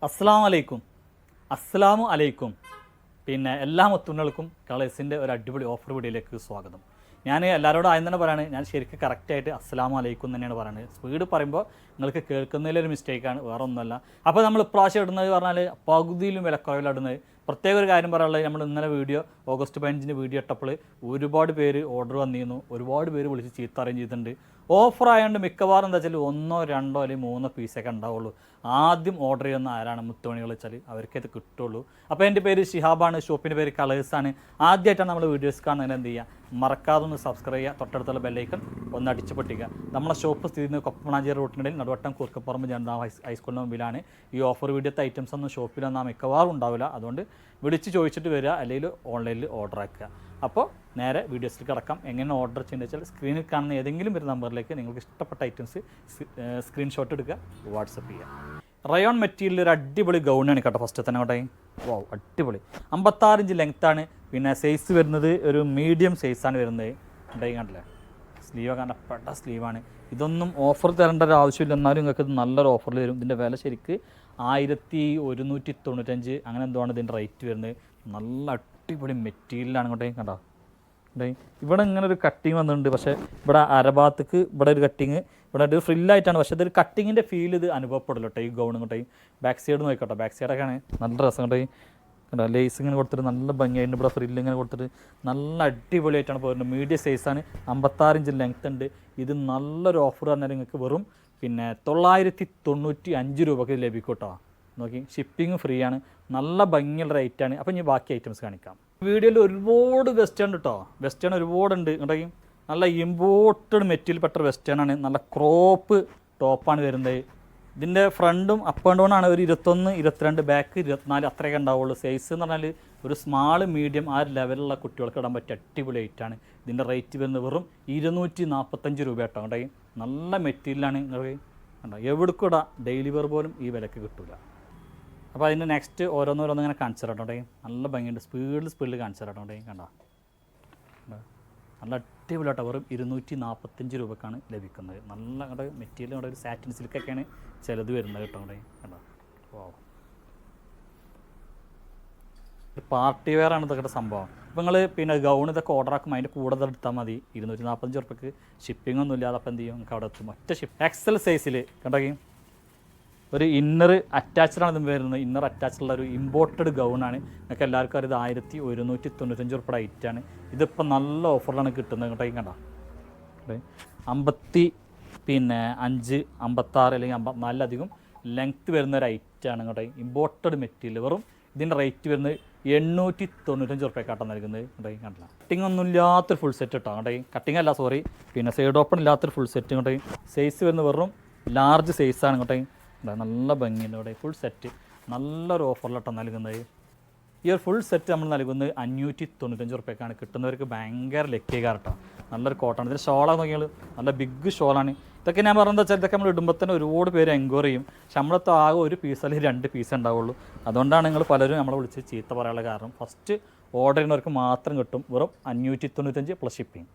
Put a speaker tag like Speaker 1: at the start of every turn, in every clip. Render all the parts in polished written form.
Speaker 1: അസ്സലാമു അലൈക്കും. പിന്നെ എല്ലാ മുത്തുണ്ണകൾക്കും കളേഴ്സിൻ്റെ ഒരു അടിപൊളി ഓഫർ വീഡിയോയിലേക്ക് സ്വാഗതം. ഞാൻ എല്ലാവരോടും ആദ്യം തന്നെ പറയുന്നത്, ഞാൻ ശരിക്കും കറക്റ്റായിട്ട് അസ്സലാമു അലൈക്കും തന്നെയാണ് പറയുന്നത്. സ്പീഡ് പറയുമ്പോൾ നിങ്ങൾക്ക് കേൾക്കുന്നതിലൊരു മിസ്റ്റേക്കാണ്, വേറെ ഒന്നുമല്ല. അപ്പോൾ നമ്മൾ ഇപ്രാവശ്യം ഇടുന്നത് പറഞ്ഞാൽ പകുതിയിലും വിലക്കുറവിലിടുന്നത്. പ്രത്യേക ഒരു കാര്യം പറയാനുള്ളത്, നമ്മൾ ഇന്നലെ ഓഗസ്റ്റ് 15 വീഡിയോ ഇട്ടപ്പോൾ ഒരുപാട് പേര് ഓർഡർ വന്നിരുന്നു, ഒരുപാട് പേര് വിളിച്ച് ചീത്ത അറിയും ചെയ്തിട്ടുണ്ട്. ഓഫർ ആയതുകൊണ്ട് മിക്കവാറും എന്താ വെച്ചാൽ 1, 2 അല്ലെങ്കിൽ 3 പീസൊക്കെ ഉണ്ടാവുള്ളൂ. ആദ്യം ഓർഡർ ചെയ്യുന്ന ആരാണ് മുത്തുമണികൾ വെച്ചാൽ അവർക്കത് കിട്ടുള്ളൂ. അപ്പോൾ എൻ്റെ പേര് ഷിഹാബാണ്, ഷോപ്പിൻ്റെ പേര് കളേഴ്സാണ്. ആദ്യമായിട്ടാണ് നമ്മൾ വീഡിയോസ് കാണുന്നതിന് എന്ത് ചെയ്യുക, മറക്കാതെ ഒന്ന് സബ്സ്ക്രൈബ് ചെയ്യുക, തൊട്ടടുത്തുള്ള ബെല്ലൈക്കൺ ഒന്ന് അടിച്ച് പൊട്ടിക്കുക. നമ്മളെ ഷോപ്പ് സ്ഥിതി ചെയ്യുന്നത് കൊപ്പണാഞ്ചേരി റൂട്ടിനിടയിൽ നടുവട്ടം കൂർക്കപ്പുറമ്പ് ജനതാ ഹൈസ്കൂളിന് മുമ്പിലാണ്. ഈ ഓഫർ വീഡിയോത്തെ ഐറ്റംസ് ഒന്നും ഷോപ്പിലൊന്നും മിക്കവാറും ഉണ്ടാവില്ല. അതുകൊണ്ട് വിളിച്ച് ചോദിച്ചിട്ട് വരിക, അല്ലെങ്കിൽ ഓൺലൈനിൽ ഓർഡർ ആക്കുക. അപ്പോൾ നേരെ വീഡിയോസിൽ കിടക്കാം. എങ്ങനെ ഓർഡർ ചെയ്യുന്നത് വെച്ചാൽ സ്ക്രീനിൽ കാണുന്ന ഏതെങ്കിലും ഒരു നമ്പറിലേക്ക് നിങ്ങൾക്ക് ഇഷ്ടപ്പെട്ട ഐറ്റംസ് സ്ക്രീൻഷോട്ട് എടുക്കുക, വാട്സപ്പ് ചെയ്യുക. റയോൺ മെറ്റീരിയൽ ഒരു അടിപൊളി ഗൗണാണ് കേട്ടോ. ഫസ്റ്റ് തന്നെ കേട്ടോ, വാവ് അടിപൊളി. 56 ഇഞ്ച് ലെങ്ത്താണ്. പിന്നെ സൈസ് വരുന്നത് ഒരു മീഡിയം സൈസാണ് വരുന്നത്. കണ്ടില്ലേ, സ്ലീവ് കാണപ്പെട്ട സ്ലീവാണ്. ഇതൊന്നും ഓഫർ തരേണ്ട ഒരു ആവശ്യമില്ല, എന്നാലും നിങ്ങൾക്ക് ഇത് നല്ലൊരു ഓഫറിൽ വരും. ഇതിൻ്റെ വില ശരിക്ക് 1195 അങ്ങനെ എന്തോ ആണ് ഇതിൻ്റെ റേറ്റ് വരുന്നത്. നല്ല അടിപൊളി മെറ്റീരിയലാണ് കേട്ടോ. കണ്ടോ ഇവിടെ ഇങ്ങനെ ഒരു കട്ടിങ് വന്നിട്ടുണ്ട്. പക്ഷേ ഇവിടെ അരഭാഗത്തേക്ക് ഇവിടെ ഒരു കട്ടിങ്, ഇവിടെ ഒരു ഫ്രില്ലായിട്ടാണ്. പക്ഷേ ഇതൊരു കട്ടിങ്ങിൻ്റെ ഫീൽ ഇത് അനുഭവപ്പെടില്ല കേട്ടോ ഈ ഗൗണും കേട്ടോ. ബാക്ക് സൈഡ് നോക്കിക്കോട്ടെ, ബാക്ക് സൈഡൊക്കെയാണ് നല്ല രസം കേട്ടോ. കേട്ടോ ലേസ് ഇങ്ങനെ കൊടുത്തിട്ട് നല്ല ഭംഗിയായിട്ട് ഇവിടെ ഫ്രില്ല് ഇങ്ങനെ കൊടുത്തിട്ട് നല്ല അടിപൊളിയായിട്ടാണ് പോരുന്നത്. മീഡിയം സൈസാണ്, 56 ഇഞ്ച് ലെങ്ത് ഉണ്ട്. ഇത് നല്ലൊരു ഓഫർ പറഞ്ഞാൽ നിങ്ങൾക്ക് വെറും 995 രൂപയ്ക്ക് ലഭിക്കും കേട്ടോ. നോക്കി, ഷിപ്പിംഗ് ഫ്രീ ആണ്, നല്ല ഭംഗിയുള്ള റേറ്റാണ്. അപ്പോൾ ഇനി ബാക്കി ഐറ്റംസ് കാണിക്കാം. വീഡിയോയിൽ ഒരുപാട് വെസ്റ്റേൺ കേട്ടോ, വെസ്റ്റേൺ ഒരുപാടുണ്ട് കേട്ടോ. നല്ല ഇമ്പോർട്ടഡ് മെറ്റീരിയൽ പെട്ട വെസ്റ്റേൺ ആണ്. നല്ല ക്രോപ്പ് ടോപ്പാണ് വരുന്നത്. ഇതിൻ്റെ ഫ്രണ്ടും അപ്പ് ആൻഡ് ഡൗൺ ആണ്. ഒരു 21, 22, ബാക്ക് 24 അത്രയൊക്കെ ഉണ്ടാവുള്ളൂ. സൈസ് എന്ന് പറഞ്ഞാൽ ഒരു സ്മാൾ മീഡിയം ആ ലെവലുള്ള കുട്ടികൾക്ക് ഇടാൻ പറ്റിയ അടിപൊളി ഐറ്റാണ്. ഇതിൻ്റെ റേറ്റ് വരുന്നത് വെറും 245 രൂപ കേട്ടോ. കേട്ടോ നല്ല മെറ്റീരിയലാണ്. നിങ്ങൾക്ക് കണ്ടോ, എവിടേക്കും ഇടാം, ഡെയിലി വെയർ പോലും ഈ വിലക്ക് കിട്ടില്ല. അപ്പോൾ അതിൻ്റെ നെക്സ്റ്റ് ഓരോന്നോരോന്ന് ഇങ്ങനെ കാണിച്ചു തരാട്ടോ. നല്ല ഭംഗിയുണ്ട്, സ്പീഡിൽ കാണിച്ചു തരാട്ടോ. കണ്ടോ നല്ല അടിപൊളി കേട്ടോ. വെറും 245 രൂപക്കാണ് ലഭിക്കുന്നത്. നല്ല കണ്ട മെറ്റീരിയൽ ഇവിടെ ഒരു സാറ്റിൻ സിൽക്കൊക്കെയാണ് ചിലത് വരുന്നത് കേട്ടോ. കണ്ടോ, ഓ പാർട്ടി വെയർ ആണ് ഇതൊക്കെ സംഭവം. അപ്പോൾ നിങ്ങൾ പിന്നെ ഗൗൺ ഇതൊക്കെ ഓർഡർ ആക്കുമ്പോൾ അതിൻ്റെ കൂടെ എടുത്താൽ മതി. 245 രൂപയ്ക്ക് ഷിപ്പിംഗ് ഒന്നും ഇല്ലാതെ അപ്പോൾ എന്ത് ചെയ്യും, നിങ്ങൾക്ക് അവിടെ എത്തും. ഒറ്റ ഷിപ്പ് എക്സൽ സൈസിൽ കണ്ടോ. ഒരു ഇന്നർ അറ്റാച്ച്ഡാണ് ഇത് വരുന്നത്. ഇന്നർ അറ്റാച്ചുള്ള ഒരു ഇമ്പോർട്ടഡ് ഗൗണാണ്. നിങ്ങൾക്ക് എല്ലാവർക്കും അറിയാം 1195 രൂപ ഐറ്റാണ്. ഇതിപ്പോൾ നല്ല ഓഫറിലാണ് കിട്ടുന്നത് കേട്ടോ. കണ്ടോ 55, 56 അല്ലെങ്കിൽ 54 ലെങ്ത്ത് വരുന്ന ഒരു ഐറ്റാണ് കേട്ടോ. Imported material. വെറും ഇതിൻ്റെ റേറ്റ് വരുന്നത് 895 രൂപയ്ക്കാട്ടോ നൽകുന്നത് കേട്ടോ. കണ്ടില്ല, കട്ടിങ് ഒന്നും ഇല്ലാത്തൊരു ഫുൾ സെറ്റ് കേട്ടോ. കേട്ടോ കട്ടിങ് അല്ല, സോറി, പിന്നെ സൈഡ് ഓപ്പൺ ഇല്ലാത്തൊരു ഫുൾ സെറ്റ് കേട്ടോ. സൈസ് വരുന്നത് വെറും ലാർജ് സൈസാണ് കേട്ടോ. നല്ല ഭംഗിയുണ്ട് ഇവിടെ. ഫുൾ സെറ്റ് നല്ലൊരു ഓഫറിലോട്ടോ നൽകുന്നത്. ഈ ഒരു ഫുൾ സെറ്റ് നമ്മൾ നൽകുന്നത് 595 രൂപയ്ക്കാണ്. കിട്ടുന്നവർക്ക് ഭയങ്കര ലക്കിയേക്കാർ കേട്ടോ. നല്ലൊരു കോട്ടാണ്. ഇതിൻ്റെ ഷോളാണ് നോക്കിയാൽ നല്ല ബിഗ് ഷോളാണ്. ഇതൊക്കെ ഞാൻ പറഞ്ഞത് വെച്ചാൽ ഇതൊക്കെ നമ്മൾ ഇടുമ്പോൾ തന്നെ ഒരുപാട് പേര് എൻക്വയറി ചെയ്യും. പക്ഷെ നമ്മളത്തെ ആകെ ഒരു പീസ് അല്ലെങ്കിൽ 2 പീസ് ഉണ്ടാവുള്ളൂ. അതുകൊണ്ടാണ് നിങ്ങൾ പലരും നമ്മളെ വിളിച്ച് ചീത്ത പറയാനുള്ള കാരണം. ഫസ്റ്റ് ഓർഡർ ചെയ്യുന്നവർക്ക് മാത്രം കിട്ടും. വെറും 595 പ്ലസ് ഷിപ്പിംഗ്.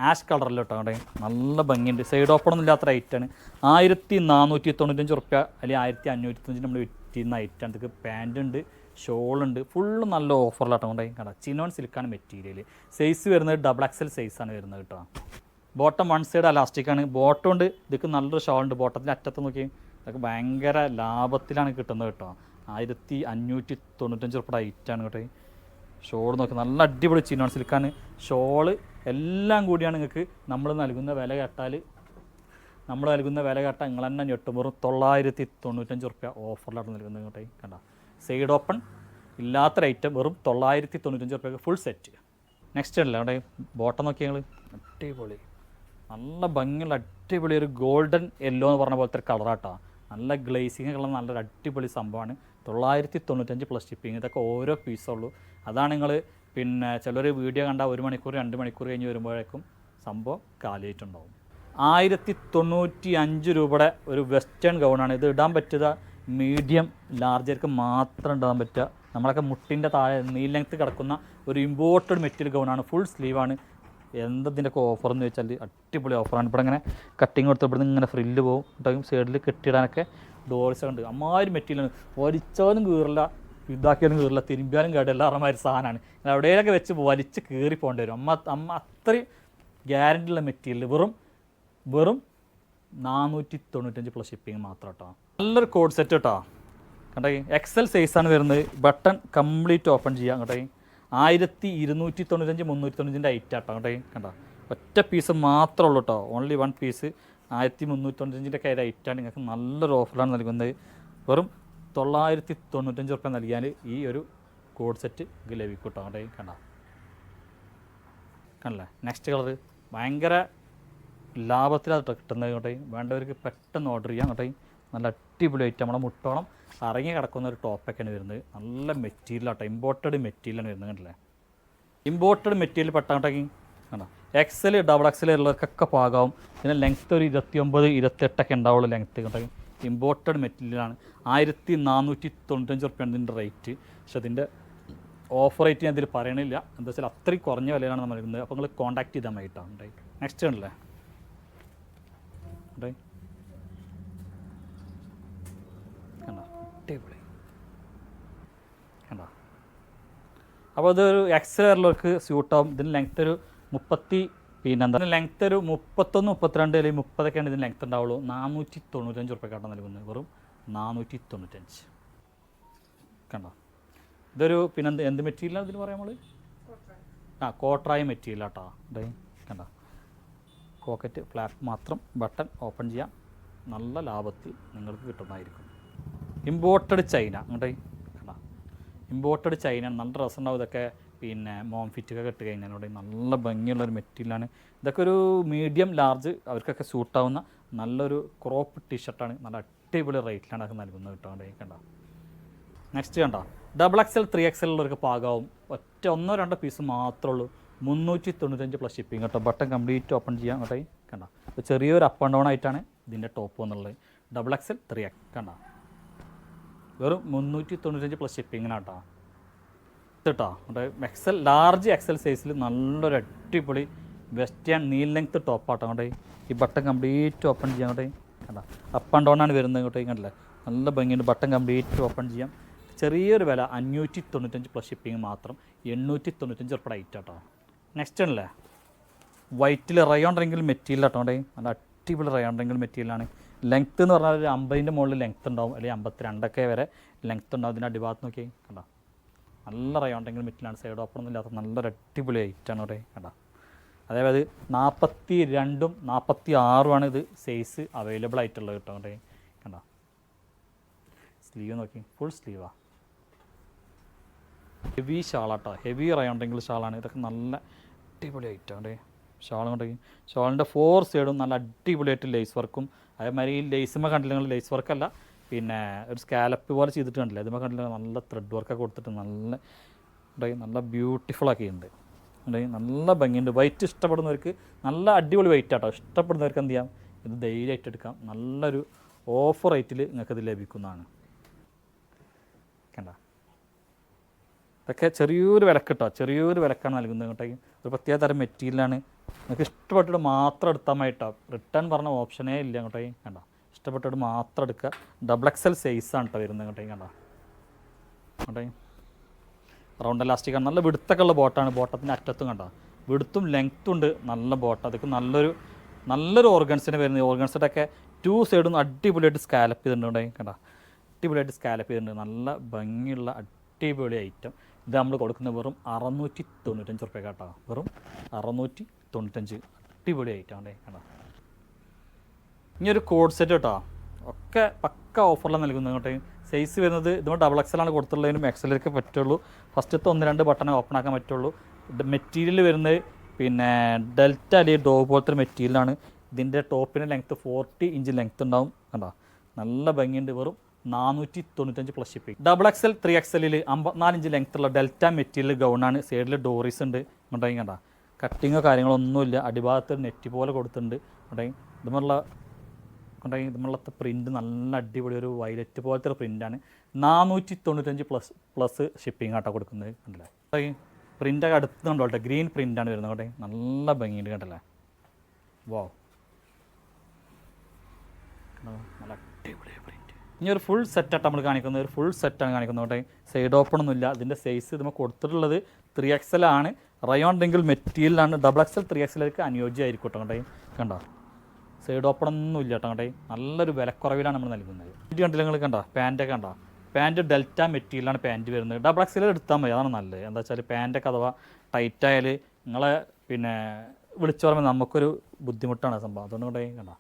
Speaker 1: ആഷ് കളറിൽ കേട്ടോ. നല്ല ഭംഗിയുണ്ട്. സൈഡ് ഓപ്പൺ ഒന്നും ഇല്ലാത്ത റേറ്റാണ്. 1495 രൂപ അല്ലെങ്കിൽ 1595 നമ്മൾ വിറ്റിരുന്ന ഐറ്റാണ്. ഇതൊക്കെ പാൻറ് ഉണ്ട്, ഷോളുണ്ട്, ഫുള്ള് നല്ല ഓഫറിലാട്ടോ. കേട്ടോ ചിനോൺ സിൽക്കാണ് മെറ്റീരിയൽ. സൈസ് വരുന്നത് XXL സൈസാണ് വരുന്നത് കേട്ടോ. Bottom 1 side അലാസ്റ്റിക്കാണ്. ബോട്ടം ഉണ്ട്, ഇതൊക്കെ നല്ലൊരു ഷോളുണ്ട്. ബോട്ടത്തിൻ്റെ അറ്റത്ത് നോക്കി, ഇതൊക്കെ ഭയങ്കര ലാഭത്തിലാണ് കിട്ടുന്നത് കേട്ടോ. 1595 രൂപ ഐറ്റാണ് കേട്ടോ. ഷോൾ നോക്കി നല്ല അടിപൊളി ചിനോൺ സിൽക്കാണ്. ഷോള് എല്ലാം കൂടിയാണ് നിങ്ങൾക്ക് നമ്മൾ നൽകുന്ന വില കേട്ടാൽ നിങ്ങൾ തന്നെ ഞെട്ടും. വെറും 995 രൂപ ഓഫറിലാണ് നൽകുന്നത് കേട്ടോ. കണ്ട സൈഡ് ഓപ്പൺ ഇല്ലാത്തൊരു ഐറ്റം വെറും 995 രൂപയ്ക്ക് ഫുൾ സെറ്റ്. നെക്സ്റ്റ് അല്ലേ അവിടെ ബോട്ടം നോക്കി ഞങ്ങൾ അടിപൊളി, നല്ല ഭംഗിയുള്ള അടിപൊളി ഒരു ഗോൾഡൻ യെല്ലോ എന്ന് പറഞ്ഞ പോലത്തെ ഒരു കളറാട്ടോ. നല്ല ഗ്ലേസിങ് കളർ, നല്ലൊരു അടിപൊളി സംഭവമാണ്. 995 പ്ലസ് ഷിപ്പിംഗ്. ഇതൊക്കെ ഓരോ പീസുള്ളൂ. അതാണ് നിങ്ങൾ പിന്നെ ചിലർ വീഡിയോ കണ്ടാൽ 1 മണിക്കൂർ 2 മണിക്കൂർ കഴിഞ്ഞ് വരുമ്പോഴേക്കും സംഭവം കാലിയായിട്ടുണ്ടാവും. 1095 രൂപയുടെ ഒരു വെസ്റ്റേൺ ഗൗണാണ്. ഇത് ഇടാൻ പറ്റുക മീഡിയം ലാർജർക്ക് മാത്രം ഇടാൻ പറ്റുക. നമ്മളൊക്കെ മുട്ടിൻ്റെ താഴെ നീ ലെങ്ത്ത് കിടക്കുന്ന ഒരു ഇമ്പോർട്ടഡ് മെറ്റീരിയൽ ഗൗണാണ്. ഫുൾ സ്ലീവാണ്. എന്തതിൻ്റെയൊക്കെ ഓഫർ എന്ന് വെച്ചാൽ അടിപൊളി ഓഫറാണ്. ഇവിടെ ഇങ്ങനെ കട്ടിങ് കൊടുത്ത് ഇവിടെ നിന്ന് ഇങ്ങനെ ഫ്രില്ല് പോകും. സൈഡിൽ കെട്ടിയിടാനൊക്കെ ഡോർസ് ഉണ്ട്. അമ്മാതിരി മെറ്റീരിയലാണ്, വലിച്ചാലും കീറില്ല, ഇതാക്കിയാലും കീറില്ല, തിരുമ്പിയാലും കേടില്ല, അറമാതിരി സാധനമാണ്. എവിടെയൊക്കെ വെച്ച് വലിച്ച് കീറി പോകേണ്ടി വരും. അമ്മ അത്രയും ഗ്യാരണ്ടി ഉള്ള മെറ്റീരിയൽ. വെറും 495 പ്ലസ് ഷിപ്പിംഗ് മാത്രം കേട്ടോ. നല്ലൊരു കോഡ് സെറ്റ് കേട്ടോ. കണ്ടേ എക്സൽ സൈസാണ് വരുന്നത്. ബട്ടൺ കംപ്ലീറ്റ് ഓപ്പൺ ചെയ്യാം കേട്ടോ. 1295 395 ഐറ്റം കേട്ടോ. കേട്ടോ കണ്ടോ, ഒറ്റ പീസ് മാത്രമേ ഉള്ളൂ കേട്ടോ. ഓൺലി 1 പീസ് 1395 ഒക്കെ ഐറ്റാണ്. നിങ്ങൾക്ക് നല്ലൊരു ഓഫറാണ് നൽകുന്നത്. വെറും 995 റുപ്യ നൽകിയാൽ ഈ ഒരു കോഡ് സെറ്റ് ലഭിക്കും കേട്ടോ. കേട്ടോ കണ്ടോ, കണ്ടല്ലേ. നെക്സ്റ്റ് കളർ ഭയങ്കര ലാഭത്തിലാണ് കിട്ടുന്നത് കേട്ടോ. വേണ്ടവർക്ക് പെട്ടെന്ന് ഓർഡർ ചെയ്യാം കേട്ടോ. നല്ല അടിപൊളി ഐറ്റം, നമ്മുടെ മുട്ടോളം ഇറങ്ങി കിടക്കുന്ന ഒരു ടോപ്പൊക്കെയാണ് വരുന്നത്. നല്ല മെറ്റീരിയൽ കേട്ടോ, ഇമ്പോർട്ടഡ് മെറ്റീരിയലാണ് വരുന്നത്. കണ്ടല്ലേ, ഇമ്പോർട്ടഡ് മെറ്റീരിയൽ പെട്ടാണ്ടെങ്കിൽ കണ്ടോ. എക്സൽ ഡബിൾ എക്സൽ ഉള്ളവർക്കൊക്കെ പാകാവും. ഇതിന് ലെങ്ത്ത് ഒരു 29 28 ഉണ്ടാവുള്ളൂ ലെങ്ത്ത് കേട്ടോ. ഇമ്പോർട്ടഡ് മെറ്റീരിയലാണ്. 1495 റുപ്യാണ് ഇതിൻ്റെ റേറ്റ്. പക്ഷെ അതിൻ്റെ ഓഫർ റേറ്റ് ഞാൻ ഇതിൽ പറയണില്ല, എന്താ വെച്ചാൽ അത്രയും കുറഞ്ഞ വിലയാണ് നമ്മൾ വരുന്നത്. അപ്പോൾ നിങ്ങൾ കോൺടാക്ട് ചെയ്താൽ മതിട്ടാണ്. നെക്സ്റ്റ് ഉണ്ടല്ലേ കണ്ടോ, അടിപൊളി കണ്ടോ. അപ്പോൾ ഇതൊരു എക്സലുള്ളവർക്ക് സ്യൂട്ടാവും. ഇതിന് ലെങ്ത്ത് ഒരു 30 ലെങ്ത്ത് ഒരു 31 32 അല്ലെങ്കിൽ 30 ഇതിന് ലെങ്ത്ത് ഉണ്ടാവുള്ളൂ. 495 റുപ്യക്കാട്ടാണ് നൽകുന്നത്. വെറും 495 കണ്ടോ. ഇതൊരു എന്ത് മെറ്റീരിയലാണ് ഇതിന് പറയാം നമ്മൾ? കോട്രായ മെറ്റീരിയൽ കേട്ടോ. കണ്ടോ, പോക്കറ്റ് ഫ്ലാപ്പ് മാത്രം, ബട്ടൺ ഓപ്പൺ ചെയ്യാം. നല്ല ലാഭത്തിൽ നിങ്ങൾക്ക് കിട്ടുന്നതായിരിക്കും. ഇമ്പോർട്ടഡ് ചൈന അങ്ങോട്ടേ കണ്ടോ, ഇമ്പോർട്ടഡ് ചൈന നല്ല രസമുണ്ടാവും. ഇതൊക്കെ മോം ഫിറ്റൊക്കെ ഇട്ട് കഴിഞ്ഞാൽ നല്ല ഭംഗിയുള്ളൊരു മെറ്റീരിയലാണ്. ഇതൊക്കെ ഒരു മീഡിയം ലാർജ് അവർക്കൊക്കെ സൂട്ടാവുന്ന നല്ലൊരു ക്രോപ്പ് ടീഷർട്ടാണ്. നല്ല അടിപൊളി റേറ്റിലാണ് അതൊക്കെ നൽകുന്നത് കിട്ടാണ്ട്. കണ്ടോ, നെക്സ്റ്റ് കണ്ടോ, ഡബിൾ എക്സൽ 3XL ഉള്ളവർക്ക് പാകാവും. ഒറ്റ 1-2 പീസ് മാത്രമേ ഉള്ളൂ. 395 പ്ലസ് ഷിപ്പിംഗ് കേട്ടോ. ബട്ടൺ കംപ്ലീറ്റ് ഓപ്പൺ ചെയ്യാം കേട്ടോ. കണ്ടോ, ചെറിയൊരു അപ്പ് ആൻഡ് ഡൗൺ ആയിട്ടാണ് ഇതിൻ്റെ ടോപ്പ് എന്നുള്ളത്. ഡബിൾ എക്സൽ 3X കണ്ടോ, വെറും 395 പ്ലസ് ഷിപ്പിങ്ങിനാണ് കേട്ടോ. കേട്ടോ എക്സൽ ലാർജ് എക്സൽ സൈസിൽ നല്ലൊരു അടിപൊളി വെസ്റ്റേൺ നീൽ ലെങ്ത്ത് ടോപ്പാട്ടോ. കേട്ടോ ഈ ബട്ടൺ കംപ്ലീറ്റ് ഓപ്പൺ ചെയ്യാം കേട്ടോ. കണ്ടോ, അപ്പ് ആൻഡ് ഡൗൺ ആണ് വരുന്നത് കേട്ടോ. കണ്ടല്ലേ, നല്ല ഭംഗിയുണ്ട്. ബട്ടൺ കംപ്ലീറ്റ് ഓപ്പൺ ചെയ്യാം. ചെറിയൊരു വില 595 പ്ലസ് ഷിപ്പിംഗ് മാത്രം. 895 റുപ്യ ഐറ്റം കേട്ടോ. നെക്സ്റ്റ് ആണല്ലേ വൈറ്റിൽ റയോൺ റിംഗിൽ മെറ്റീരിയൽ കേട്ടോ. നല്ല അടിപൊളി റയോൺ റിംഗിൽ മെറ്റീരിയലാണ്. ലെങ്ത്ത് എന്ന് പറഞ്ഞാൽ ഒരു 50ൻ്റെ മുകളിൽ ലെങ്ത്ത് ഉണ്ടാവും, അല്ലെങ്കിൽ 52 വരെ ലെങ്ത്ത് ഉണ്ടാവും. ഇതിൻ്റെ അടിഭാഗത്ത് നോക്കി കണ്ടോ, നല്ല റയോൺ റിംഗിൽ മെറ്റീരിയലാണ്. സൈഡ് ഓപ്പണൊന്നും ഇല്ലാത്ത നല്ലൊരു അടിപൊളി ഐറ്റാണ് അവിടെ കണ്ടോ. അതായത് 42 46 ഇത് സൈസ് അവൈലബിൾ ആയിട്ടുള്ളത് കേട്ടോ. കണ്ടോ, സ്ലീവ് നോക്കി, ഫുൾ സ്ലീവാണ്. ഹെവി ഷാളാട്ടോ, ഹെവി റയോൺ റിംഗിൽ ഷാളാണ്. ഇതൊക്കെ നല്ല അടിപൊളി ഐറ്റം ഷാൾ കൊണ്ടെങ്കിൽ ഷാളിൻ്റെ 4 സൈഡും നല്ല അടിപൊളിയായിട്ട് ലേസ് വർക്കും. അതേമാതിരി ഈ ലേസുമ്മ കണ്ടില്ല നിങ്ങൾ, ലേസ് വർക്കല്ല, ഒരു സ്കാലപ്പ് പോലെ ചെയ്തിട്ട് കണ്ടില്ല. ഇതുമ്മ കണ്ടില്ല, നല്ല ത്രെഡ് വർക്കൊക്കെ കൊടുത്തിട്ട് നല്ല ബ്യൂട്ടിഫുൾ ആക്കിയിട്ടുണ്ട്. നല്ല ഭംഗിയുണ്ട്. വൈറ്റ് ഇഷ്ടപ്പെടുന്നവർക്ക് നല്ല അടിപൊളി വൈറ്റ് ആട്ടോ. ഇഷ്ടപ്പെടുന്നവർക്ക് എന്ത് ചെയ്യാം, ഇത് ധൈര്യമായിട്ട് എടുക്കാം. നല്ലൊരു ഓഫർ റേറ്റിൽ നിങ്ങൾക്കിത് ലഭിക്കുന്നതാണ്. കണ്ട, ഇതൊക്കെ ചെറിയൊരു വിലക്ക് കേട്ടോ, ചെറിയൊരു വിലക്കാണ് നൽകുന്നത് കേട്ടോ. ഒരു പ്രത്യേക തരം മെറ്റീരിയലാണ്. നിങ്ങൾക്ക് ഇഷ്ടപ്പെട്ടിട്ട് മാത്രം എടുത്താൽ മതി കേട്ടോ. റിട്ടേൺ പറഞ്ഞ ഓപ്ഷനേ ഇല്ല കേട്ടോ. കണ്ട, ഇഷ്ടപ്പെട്ടിട്ട് മാത്രം എടുക്കുക. ഡബിൾ എക്സൽ സൈസാണ് കേട്ടോ വരുന്നത് കേട്ടോ. കണ്ട കേട്ടോ, റൗണ്ട് എലാസ്റ്റിക്കാണ്. നല്ല വിടുത്തൊക്കെ ഉള്ള ബോട്ടാണ്. ബോട്ടത്തിൻ്റെ അറ്റത്തും കണ്ടോ, വിടുത്തും ലെങ്ത്തും ഉണ്ട്. നല്ല ബോട്ട്. അതൊക്കെ നല്ലൊരു ഓർഗൻസിന് വരുന്നത്. ഓർഗൻസിൻ്റെ ഒക്കെ 2 സൈഡും അടിപൊളിയായിട്ട് സ്കാലപ്പ് ചെയ്തിട്ടുണ്ട് കണ്ടോ. അടിപൊളിയായിട്ട് സ്കാലപ്പ് ചെയ്തിട്ടുണ്ട്. നല്ല ഭംഗിയുള്ള അടിപൊളി ഐറ്റം. ഇത് നമ്മൾ കൊടുക്കുന്നത് വെറും 695 റുപ്യ കേട്ടോ. വെറും 695 അടിപൊളി ഐറ്റം ഉണ്ട് കേട്ടോ. ഇനിയൊരു കോഡ് സെറ്റ് കേട്ടോ, ഒക്കെ പക്ക ഓഫറിലാണ് നൽകുന്നത് കേട്ടോ. സൈസ് വരുന്നത് ഇതുകൊണ്ട് ഡബിൾ എക്സലാണ് കൊടുത്തുള്ളതിനും എക്സലൊക്കെ പറ്റുള്ളൂ. ഫസ്റ്റത്തെ 1-2 ബട്ടൺ ഓപ്പൺ ആക്കാൻ പറ്റുള്ളൂ. മെറ്റീരിയൽ വരുന്നത് ഡെൽറ്റ അല്ലെങ്കിൽ ഡോ പോലത്തെ ഒരു മെറ്റീരിയലാണ്. ഇതിൻ്റെ ടോപ്പിൻ്റെ ലെങ്ത്ത് 40 ഇഞ്ച് ലെങ്ത്ത് ഉണ്ടാവും കണ്ടോ. നല്ല ഭംഗിയുണ്ട്. വെറും 495 plus shipping. Double XL 3XL 54 inch ലെങ്ത്തുള്ള ഡെൽറ്റ മെറ്റീരിയൽ ഗൗണാണ്. സൈഡിൽ ഡോറീസ് ഉണ്ട് ഉണ്ടെങ്കിൽ കണ്ട. കട്ടിങ്ങോ കാര്യങ്ങളൊന്നുമില്ല. അടിഭാഗത്ത് നെറ്റ് പോലെ കൊടുത്തിട്ടുണ്ട് ഉണ്ടെങ്കിൽ. ഇതുമുള്ള പ്രിൻറ്റ് നല്ല അടിപൊളി ഒരു വയലറ്റ് പോലത്തെ ഒരു പ്രിൻ്റാണ്. 495 പ്ലസ് ഷിപ്പിംഗ് ആട്ടോ കൊടുക്കുന്നത് കണ്ടില്ലേ. പ്രിൻ്റൊക്കെ അടുത്ത് കണ്ടോട്ടെ, ഗ്രീൻ പ്രിൻ്റാണ് വരുന്നത് കേട്ടെ. നല്ല ഭംഗിയുണ്ട് കണ്ടല്ലേ. വാവ്, നല്ല അടിപൊളി പ്രിൻറ്റ്. ഇനി ഒരു ഫുൾ സെറ്റായിട്ട് നമ്മൾ കാണിക്കുന്നത് ഒരു ഫുൾ സെറ്റാണ് കാണിക്കുന്നത് കേട്ടോ. സൈഡ് ഓപ്പൺ ഒന്നുമില്ല. ഇതിൻ്റെ സൈസ് നമ്മൾ കൊടുത്തിട്ടുള്ളത് 3XL ആണ്. റയോൺ റിങ്കിൾ മെറ്റീരിയലാണ്. XXL 3XLക്ക് അനുയോജ്യമായിരിക്കും കേട്ടോ. കണ്ടോ സൈഡ് ഓപ്പൺ ഒന്നും ഇല്ല കേട്ടോ. നല്ലൊരു വിലക്കുറവിലാണ് നമ്മൾ നൽകുന്നത്. ഇത് കണ്ടില്ല നിങ്ങൾ കണ്ടോ പാൻറ്റൊക്കെ കണ്ടോ. പാൻറ്റ് ഡെൽറ്റ മെറ്റീരിയലാണ് പാൻറ്റ് വരുന്നത്. XXL എടുത്താൽ മതി, അതാണ് നല്ലത്. എന്താ വെച്ചാൽ പാൻറ്റൊക്കെ അഥവാ ടൈറ്റായാൽ നിങ്ങളെ പിന്നെ വിളിച്ചു പറയുമ്പോൾ നമുക്കൊരു ബുദ്ധിമുട്ടാണ് സംഭവം. അതുകൊണ്ട് കണ്ടോ.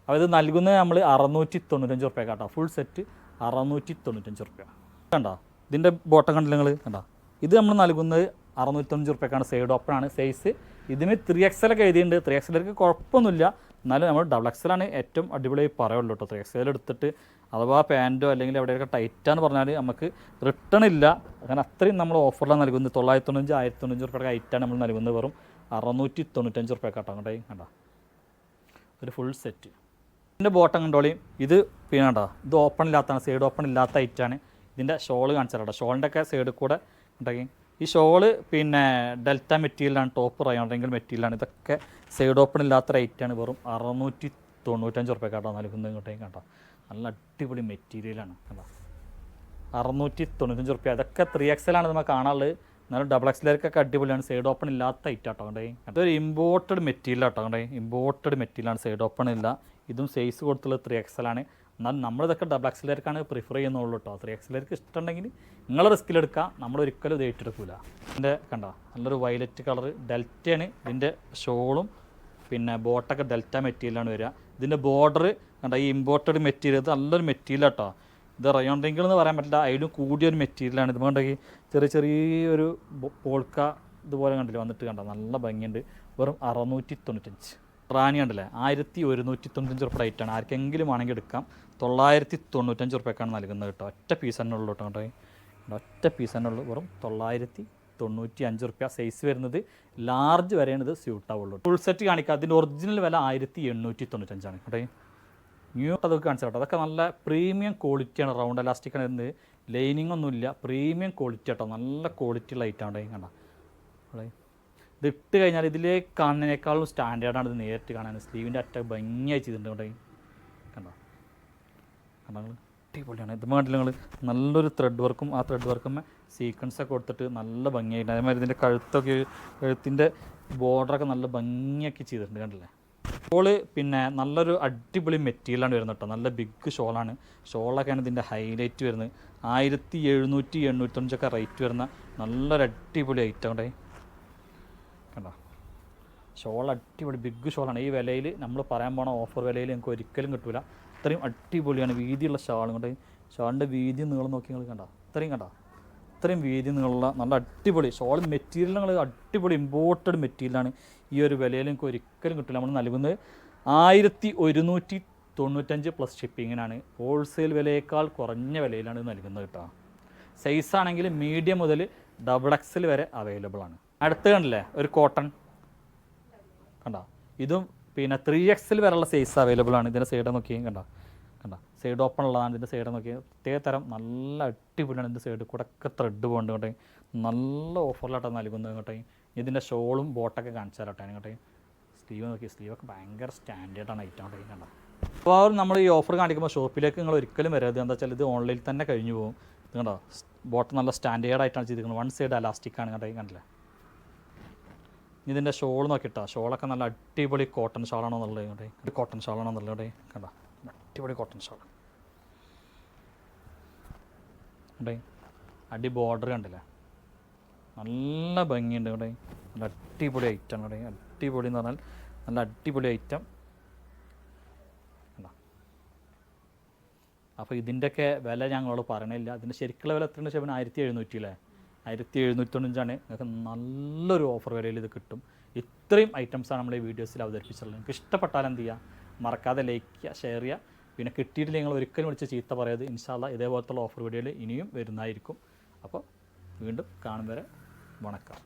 Speaker 1: അപ്പോൾ ഇത് നൽകുന്നത് നമ്മൾ 695 റുപ്യ കേട്ടോ. ഫുൾ സെറ്റ് 695 റുപ്യ കണ്ടോ. ഇതിൻ്റെ ബോട്ടം കണ്ടില്ല നിങ്ങൾ കണ്ടോ. ഇത് നമ്മൾ നൽകുന്നത് 695 റുപ്യക്കാണ്. സൈഡ് ഓപ്പൺ ആണ്. സൈസ് ഇതിന് 3XL ഒക്കെ എഴുതിയിട്ടുണ്ട്. 3XLക്ക് കുഴപ്പമൊന്നുമില്ല. എന്നാലും നമ്മൾ XXL ആണ് ഏറ്റവും അടിപൊളിയായി പറയുള്ളൂ കേട്ടോ. 3XL എടുത്തിട്ട് അഥവാ പാൻറ്റോ അല്ലെങ്കിൽ എവിടെയൊക്കെ ടൈറ്റാന്ന് പറഞ്ഞാൽ നമുക്ക് റിട്ടേൺ ഇല്ല. അങ്ങനെ അത്രയും നമ്മൾ ഓഫറിലാണ് നൽകുന്നത്. 995 1095 റുപ്യയുടെ ഐറ്റാണ് നമ്മൾ നൽകുന്നത്. വെറും 695 റുപ്യ കേട്ടോ. കണ്ടോ ഒരു ഫുൾ സെറ്റ്. ഇതിൻ്റെ ബോട്ടം കണ്ടോളിയും. ഇത് പിന്നെ കണ്ടോ ഇത് ഓപ്പൺ ഇല്ലാത്തതാണ്. സൈഡ് ഓപ്പൺ ഇല്ലാത്ത ഐറ്റാണ്. ഇതിൻ്റെ ഷോള് കാണിച്ചാൽ കേട്ടോ. ഷോളിൻ്റെ ഒക്കെ സൈഡിൽ കൂടെ ഉണ്ടെങ്കിൽ ഈ ഷോള് പിന്നെ ഡെൽറ്റ മെറ്റീരിയലാണ്. ടോപ്പ് റയോൺ റിങ്കിൾ മെറ്റീരിയലാണ്. ഇതൊക്കെ സൈഡ് ഓപ്പൺ ഇല്ലാത്ത റേറ്റാണ്. വെറും 695 റുപ്യ കേട്ടോ നൽകുന്നത്. ഇങ്ങോട്ടേക്ക് കേട്ടോ നല്ല അടിപൊളി മെറ്റീരിയലാണ് കേട്ടോ. 695 റുപ്യ. അതൊക്കെ 3XL ആണ് നമ്മൾ കാണാനുള്ളത്. എന്നാലും XXLക്കൊക്കെ അടിപൊളിയാണ്. സൈഡ് ഓപ്പൺ ഇല്ലാത്ത ഐറ്റം കേട്ടോ. അതൊരു ഇമ്പോർട്ടഡ് മെറ്റീരിയൽ കേട്ടോ. ഇമ്പോർട്ടഡ് മെറ്റീരിയലാണ്. സൈഡ് ഓപ്പൺ ഇല്ല. ഇതും സൈസ് കൊടുത്തുള്ളത് 3XL ആണ്. എന്നാൽ നമ്മളിതൊക്കെ XXLക്കാണ് പ്രിഫർ ചെയ്യുന്നുള്ളൂ കേട്ടോ. 3XLക്ക് ഇഷ്ടമുണ്ടെങ്കിൽ നിങ്ങൾ റിസ്കിലെടുക്കുക. നമ്മളൊരിക്കലും ഇത് ഏറ്റെടുക്കില്ല. ഇതിൻ്റെ കണ്ടോ നല്ലൊരു വയലറ്റ് കളർ ഡെൽറ്റയാണ്. ഇതിൻ്റെ ഷോളും പിന്നെ ബോട്ടൊക്കെ ഡെൽറ്റ മെറ്റീരിയലാണ് വരിക. ഇതിൻ്റെ ബോർഡർ കണ്ടോ ഈ ഇമ്പോർട്ടഡ് മെറ്റീരിയൽ. ഇത് നല്ലൊരു മെറ്റീരിയൽ കേട്ടോ. ഇത് റയോൺ റിങ്കിൾ എന്ന് പറയാൻ പറ്റില്ല. അതിലും കൂടിയൊരു മെറ്റീരിയലാണ്. ഇത് കൊണ്ടെങ്കിൽ ചെറിയൊരു പോൾക്ക ഇതുപോലെ കണ്ടില്ല വന്നിട്ട് കണ്ടോ നല്ല ഭംഗിയുണ്ട്. വെറും 695. റാണി കണ്ടില്ലേ 1195 റുപ്യ റേറ്റാണ്. ആർക്കെങ്കിലും ആണെങ്കിൽ എടുക്കാം. 995 റുപ്യക്കാണ് നൽകുന്നത് കേട്ടോ. ഒറ്റ പീസ് തന്നെ ഉള്ളൂ കേട്ടോ. ഒറ്റ പീസ് തന്നെ ഉള്ളൂ. വെറും 995 റുപ്യ. സൈസ് വരുന്നത് ലാർജ് വരെയാണ് ഇത് സ്യൂട്ട് ആവുള്ളൂ. ഫുൾ സെറ്റ് കാണിക്കുക. അതിൻ്റെ ഒറിജിനൽ വില 1895 കേട്ടോ. ന്യൂ അതൊക്കെ കാണിച്ചു കേട്ടോ. അതൊക്കെ നല്ല പ്രീമിയം ക്വാളിറ്റിയാണ്. റൗണ്ട് എലാസ്റ്റിക്കാണ് വരുന്നത്. ലൈനിങ് ഒന്നുമില്ല. പ്രീമിയം ക്വാളിറ്റി കേട്ടോ. നല്ല ക്വാളിറ്റി ഉള്ള ഐറ്റമാണ് കണ്ടോ. ഇത് ഇട്ട് കഴിഞ്ഞാൽ ഇതിലേക്ക് കാണുന്നതിനേക്കാളും സ്റ്റാൻഡേർഡാണ് ഇത് നേരിട്ട് കാണാൻ. സ്ലീവിൻ്റെ അറ്റ ഭംഗിയായി ചെയ്തിട്ടുണ്ട് കണ്ടോ. കണ്ടോ അടിപൊളിയാണ്. ഇത് കണ്ടില്ല നിങ്ങൾ നല്ലൊരു ത്രെഡ് വർക്കും ആ ത്രെഡ് വർക്കും സീക്വൻസൊക്കെ കൊടുത്തിട്ട് നല്ല ഭംഗിയായിട്ട്. അതേമാതിരി ഇതിൻ്റെ കഴുത്തിൻ്റെ ബോർഡറൊക്കെ നല്ല ഭംഗിയാക്കി ചെയ്തിട്ടുണ്ട് കണ്ടില്ലേ. ഷോള് പിന്നെ നല്ലൊരു അടിപൊളി മെറ്റീരിയലാണ് വരുന്നത് കേട്ടോ. നല്ല ബിഗ് ഷോളാണ്. ഷോളൊക്കെയാണ് ഇതിൻ്റെ ഹൈലൈറ്റ് വരുന്നത്. 1795 റേറ്റ് വരുന്ന നല്ലൊരു അടിപൊളി ഐറ്റം കണ്ടോ. ഷോൾ അടിപൊളി ബിഗ് ഷോളാണ്. ഈ വിലയിൽ നമ്മൾ പറയാൻ പോണ ഓഫർ വിലയിൽ നിങ്ങൾക്ക് ഒരിക്കലും കിട്ടില്ല. അത്രയും അടിപൊളിയാണ്. വീതിയുള്ള ഷാളും കൊണ്ട് ഷാളിൻ്റെ വീതി നീളം നോക്കി നിങ്ങൾ കണ്ടോ. അത്രയും വീതി നീളമുള്ള നല്ല അടിപൊളി ഷോൾ മെറ്റീരിയൽ. നിങ്ങൾ അടിപൊളി ഇമ്പോർട്ടഡ് മെറ്റീരിയലാണ്. ഈ ഒരു വിലയിൽ നിങ്ങൾക്ക് ഒരിക്കലും കിട്ടില്ല. നമ്മൾ നൽകുന്നത് 1195 പ്ലസ് ഷിപ്പിങ്ങിനാണ്. ഹോൾസെയിൽ വിലയേക്കാൾ കുറഞ്ഞ വിലയിലാണ് ഇത് നൽകുന്നത് കേട്ടോ. സൈസാണെങ്കിൽ മീഡിയം മുതൽ XXL വരെ അവൈലബിൾ ആണ്. അടുത്ത് കണ്ടില്ലേ ഒരു കോട്ടൺ കണ്ടോ. ഇതും പിന്നെ 3XL വരെയുള്ള സൈസ് അവൈലബിൾ ആണ്. ഇതിൻ്റെ സൈഡ് നോക്കി കണ്ടോ. സൈഡ് ഓപ്പൺ ഉള്ളതാണ്. ഇതിൻ്റെ സൈഡ് നോക്കി പ്രത്യേക തരം നല്ല അടിപൊളിയാണ്. ഇതിൻ്റെ സൈഡ് കൂടെ ഒക്കെ ത്രെഡ് പോകുന്നുണ്ട് നല്ല ഓഫറിലായിട്ടാണ് നൽകുന്നത് കേട്ടോ. ഇതിൻ്റെ ഷോളും ബോട്ടൊക്കെ കാണിച്ചാൽ കേട്ടോ. സ്ലീവ് നോക്കി സ്ലീവൊക്കെ ഭയങ്കര സ്റ്റാൻഡേർഡാണ് ഐറ്റം കേട്ടോ. കണ്ടോ. അപ്പോൾ നമ്മൾ ഈ ഓഫർ കാണിക്കുമ്പോൾ ഷോപ്പിലേക്ക് നിങ്ങൾ ഒരിക്കലും വരരുത്. എന്താ വെച്ചാൽ ഇത് ഓൺലൈനിൽ തന്നെ കഴിഞ്ഞു പോകും. ഇത് കണ്ടോ ബോട്ടം നല്ല സ്റ്റാൻഡേർഡായിട്ടാണ് ചെയ്തിരിക്കുന്നത്. വൺ സൈഡ് അലാസ്റ്റിക്കാണ് കേട്ടോ. കണ്ടില്ലേ. ഇതിൻ്റെ ഷോൾ നോക്കിയിട്ടാ. ഷോളൊക്കെ നല്ല അടിപൊളി കോട്ടൺ ഷാളാണോ എന്നുള്ളത് കേട്ടോ. കോട്ടൺ ഷാളാണോ എന്നുള്ളത് കണ്ടോ. അടിപൊളി കോട്ടൺ ഷാൾ അടി ബോർഡർ കണ്ടില്ലേ നല്ല ഭംഗിയുണ്ട് ഇവിടെ. നല്ല അടിപൊളി ഐറ്റം ഇവിടെ. അടിപൊളി എന്ന് പറഞ്ഞാൽ നല്ല അടിപൊളി ഐറ്റം. അപ്പോൾ ഇതിൻ്റെയൊക്കെ വില ഞങ്ങളോട് പറയണില്ല. ഇതിൻ്റെ ശരിക്കുള്ള വില എത്രയാണ് വെച്ചാൽ 1700 അല്ലേ. 1795 നിങ്ങൾക്ക് നല്ലൊരു ഓഫർ വിലയിൽ ഇത് കിട്ടും. ഇത്രയും ഐറ്റംസാണ് നമ്മൾ ഈ വീഡിയോസിൽ അവതരിപ്പിച്ചിട്ടുള്ളത്. നിങ്ങൾക്ക് ഇഷ്ടപ്പെട്ടാൽ എന്ത് ചെയ്യുക, മറക്കാതെ ലൈക്ക് ചെയ്യുക, ഷെയർ ചെയ്യുക. പിന്നെ കിട്ടിയിട്ടില്ല നിങ്ങൾ ഒരിക്കലും വിളിച്ച് ചീത്ത പറയരുത്. ഇൻഷാ അല്ലാഹ് ഇതേപോലത്തുള്ള ഓഫർ വീഡിയോയിൽ ഇനിയും വരുന്നതായിരിക്കും. അപ്പോൾ വീണ്ടും കാണും വരെ വണക്കം.